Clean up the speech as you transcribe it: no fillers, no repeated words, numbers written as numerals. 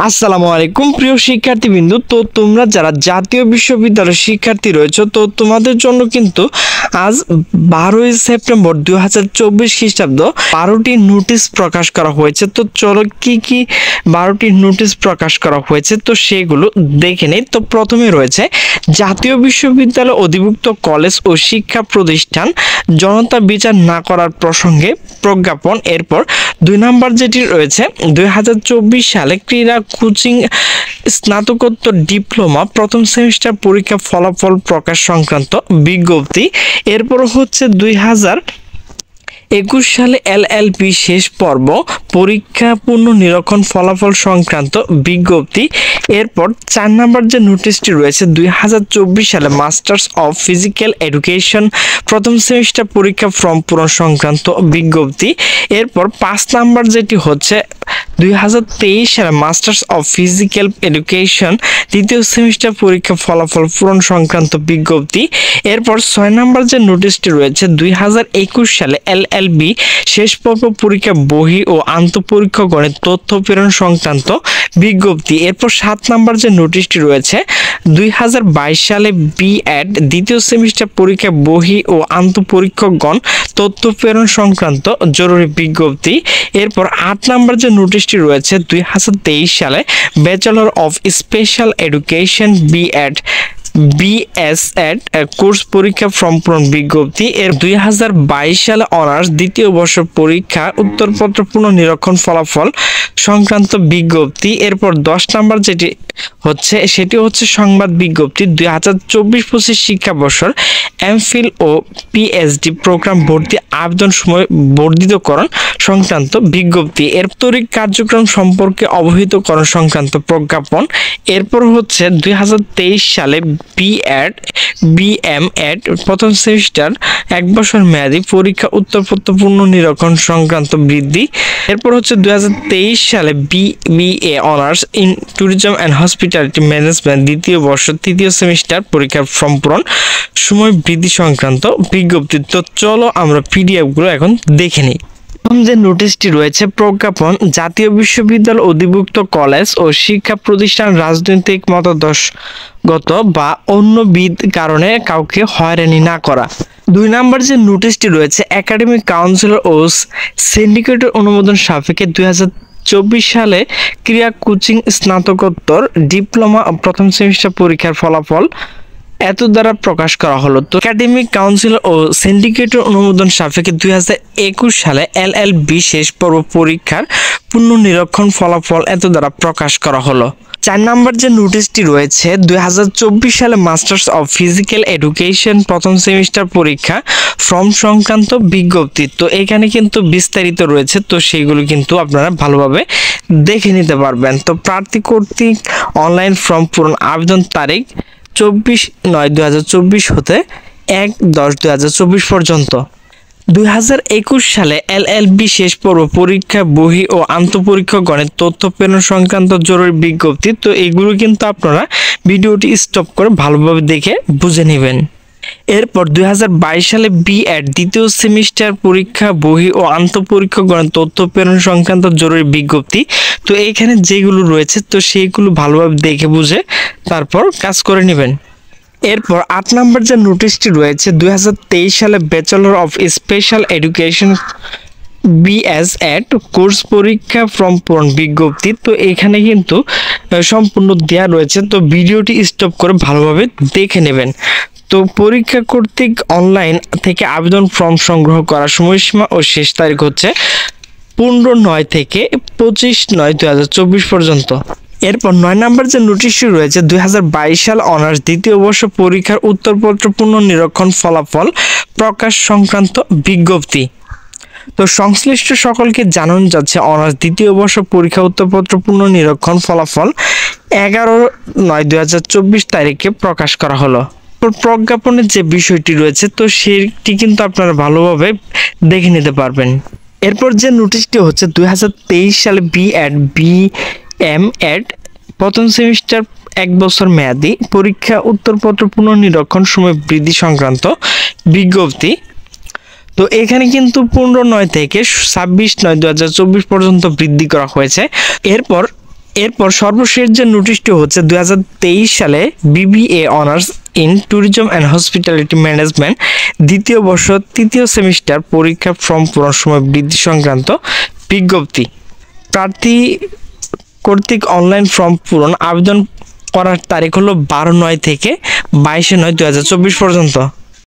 আসসালামু আলাইকুম প্রিয় শিক্ষার্থীবৃন্দ। তো তোমরা যারা জাতীয় বিশ্ববিদ্যালয়ের শিক্ষার্থী রয়েছে, তো তোমাদের জন্য কিন্তু আজ 12ই সেপ্টেম্বর 2024 খ্রিস্টাব্দ 12টি নোটিশ প্রকাশ করা হয়েছে। তো চলো কি 12টি নোটিশ প্রকাশ করা হয়েছে তো সেগুলো দেখে নেই। তো প্রথমে রয়েছে জাতীয় বিশ্ববিদ্যালয় অধিভুক্ত কলেজ ও শিক্ষা প্রতিষ্ঠান জনতা বিচার না করার প্রসঙ্গে প্রজ্ঞাপন। এরপর 2 নম্বর যেটি রয়েছে 2024 সালে ক্রীড়া কোচিং স্নাতকোত্তর ডিপ্লোমা প্রথম সেমিস্টার পরীক্ষা ফলাফল প্রকাশ সংক্রান্ত বিজ্ঞপ্তি। এরপর হচ্ছে 2021 সালে এলএলবি শেষ পর্ব পরীক্ষা পুনর্নিরীক্ষণ ফলাফল সংক্রান্ত বিজ্ঞপ্তি। এরপর 4 নম্বর যে নোটিশটি রয়েছে 2024 সালে মাস্টার্স অফ ফিজিক্যাল এডুকেশন প্রথম সেমিস্টার পরীক্ষা ফর্ম পূরণ সংক্রান্ত বিজ্ঞপ্তি। এরপর 5 নম্বর যেটি হচ্ছে 2023 সালে মাস্টার্স অফ ফিজিক্যাল এডুকেশন দ্বিতীয় সেমিস্টার পরীক্ষা ফলাফল পূরণ সংক্রান্ত বিজ্ঞপ্তি। এরপর 6 নম্বর যে নোটিশটি রয়েছে 2021 সালে এলএলবি শেষ পর্ব পরীক্ষা বহি ও আন্তঃপরীক্ষা গণিত তথ্য প্রেরণ সংক্রান্ত বিজ্ঞপ্তি। এরপর 7 নম্বর যে নোটিশটি রয়েছে 2022 সালে বিএড দ্বিতীয় সেমিস্টার পরীক্ষা বহি ও আন্তঃপরীক্ষকগণ তথ্য প্রেরণ সংক্রান্ত জরুরি বিজ্ঞপ্তি। এরপর 8 নম্বর যে নোটিশটি রয়েছে 2023 সালে bachelor of special education B Ed বিএসএড course পরীক্ষা ফর্ম পূরণ বিজ্ঞপ্তি। এর 2022 সালে অনার্স দ্বিতীয় বর্ষ পরীক্ষা উত্তরপত্র পুনর্নিরীক্ষণ ফলাফল সংক্রান্ত বিজ্ঞপ্তি। এরপর 10 নম্বর যেটি হচ্ছে সেটি হচ্ছে সংবাদ বিজ্ঞপ্তি 2024-25 শিক্ষাবর্ষর এমফিল ও পিএইচডি প্রোগ্রাম ভর্তি আবেদন সময় বর্ধিতকরণ সংক্রান্ত বিজ্ঞপ্তি। এর তরিক কার্যক্রম সম্পর্কে অবহিতকরণ সংক্রান্ত প্রজ্ঞাপন। এরপর হচ্ছে 2023 সালে বিএড বিএমএড প্রথম সেমিস্টার 1 বছর মেয়াদী পরীক্ষা উত্তরপত্র পুনর্নিরীক্ষণ সংক্রান্ত বৃদ্ধি। এরপর হচ্ছে 2023 সালে BBA honours in tourism and hospitality management দ্বিতীয় বর্ষ তৃতীয় সেমিস্টার পরীক্ষার ফর্ম পূরণ সময় বৃদ্ধি সংক্রান্ত বিজ্ঞপ্তি। তো চলো আমরা পিডিএফগুলো এখন দেখে নিই। যে নোটিশটি রয়েছে প্রজ্ঞাপন জাতীয় বিশ্ববিদ্যালয় অধিভুক্ত কলেজ ও শিক্ষা প্রতিষ্ঠান রাজনৈতিক মতাদর্শগত বা অন্যবিধ কারণে কাউকে হয়রানি না করা। 2 নম্বর যে নোটিশটি রয়েছে একাডেমিক কাউন্সিলর ও সিন্ডিকেটের অনুমোদন সাপেক্ষে 2024 সালে ক্রীড়া কোচিং স্নাতকোত্তর ডিপ্লোমা প্রথম সেমিস্টার পরীক্ষার ফলাফল এত দ্বারা প্রকাশ করা হলো। তো একাডেমিক কাউন্সিল ও সিন্ডিকেটের অনুমোদন সাপেক্ষে 2021 সালে এলএলবি শেষ পর্ব পরীক্ষার পুনর্নিরীক্ষণ ফলাফল এত দ্বারা প্রকাশ করা হলো। 4 নম্বর যে নোটিশটি রয়েছে 2024 সালে মাস্টার্স অফ ফিজিক্যাল এডুকেশন প্রথম সেমিস্টার পরীক্ষা ফর্ম সংক্রান্ত বিজ্ঞপ্তি। তো এখানে কিন্তু বিস্তারিত রয়েছে, তো সেইগুলো কিন্তু আপনারা ভালোভাবে দেখে নিতে পারবেন। তো প্রার্থী কর্তৃক অনলাইন ফর্ম পূরণ আবেদন তারিখ 24/9/2024 হতে 1/10/2024 পর্যন্ত। 2021 সালে এলএলবি শেষ পর্ব পরীক্ষা বহি ও আন্তঃপরীক্ষা গণিত তথ্য প্রেরণ সংক্রান্ত জরুরি বিজ্ঞপ্তি। তো এগুলো কিন্তু আপনারা ভিডিওটি স্টপ করে ভালোভাবে দেখে বুঝে নেবেন। এরপর 2022 সালে বিএড দ্বিতীয় সেমিস্টার পরীক্ষা বহি ও আন্তঃপরীক্ষা গণিত তথ্য প্রেরণ সংক্রান্ত জরুরি বিজ্ঞপ্তি। তো এইখানে যেগুলো রয়েছে তো সেইগুলো ভালোভাবে দেখে বুঝে তারপর কাজ করে নেবেন। এরপর 8 নম্বর যে নোটিশটি রয়েছে 2023 সালে bachelor of special education বিএসএড course পরীক্ষা ফর্ম পূরণ বিজ্ঞপ্তি। তো এখানে কিন্তু সম্পূর্ণ দেওয়া রয়েছে, তো ভিডিওটি স্টপ করে ভালোভাবে দেখে নেবেন। তো পরীক্ষা কর্তৃক অনলাইন থেকে আবেদন ফর্ম সংগ্রহ করার সময়সীমা ও শেষ তারিখ হচ্ছে 15/9 থেকে 25/9/2024 পর্যন্ত। এরপর 9 নম্বর যে নোটিশটি রয়েছে 2022 সাল অনার্স দ্বিতীয় বর্ষ পরীক্ষার উত্তরপত্র পুনর্নিরীক্ষণ ফলাফল প্রকাশ সংক্রান্ত বিজ্ঞপ্তি। তো সংশ্লিষ্ট সকলকে জানানো যাচ্ছে অনার্স দ্বিতীয় বর্ষ পরীক্ষা উত্তরপত্র পুনর্নিরীক্ষণ ফলাফল 11/9/2024 তারিখে প্রকাশ করা হলো। প্রজ্ঞাপনের যে বিষয়টি রয়েছে তো সেটি কিন্তু আপনারা ভালোভাবে দেখে নিতে পারবেন। এরপর যে নোটিশটি হচ্ছে 2023 সালে বিএড বিএমএড প্রথম সেমিস্টার 1 বছর মেয়াদী পরীক্ষা উত্তরপত্র পুনর্নিরীক্ষণ সময় বৃদ্ধি সংক্রান্ত বিজ্ঞপ্তি। তো এখানে কিন্তু 15/9 থেকে 26/9/2024 পর্যন্ত বৃদ্ধি করা হয়েছে। এরপর এরপর সর্বশেষ যে নোটিশটি হচ্ছে 2023 সালে BBA honours in tourism and hospitality management দ্বিতীয় বর্ষ তৃতীয় সেমিস্টার পরীক্ষা ফর্ম পূরণ সময় বৃদ্ধি সংক্রান্ত বিজ্ঞপ্তি। প্রার্থী কর্তৃক অনলাইন ফর্ম পূরণ আবেদন করার তারিখ হলো 12/9 থেকে 22/9/2024 পর্যন্ত।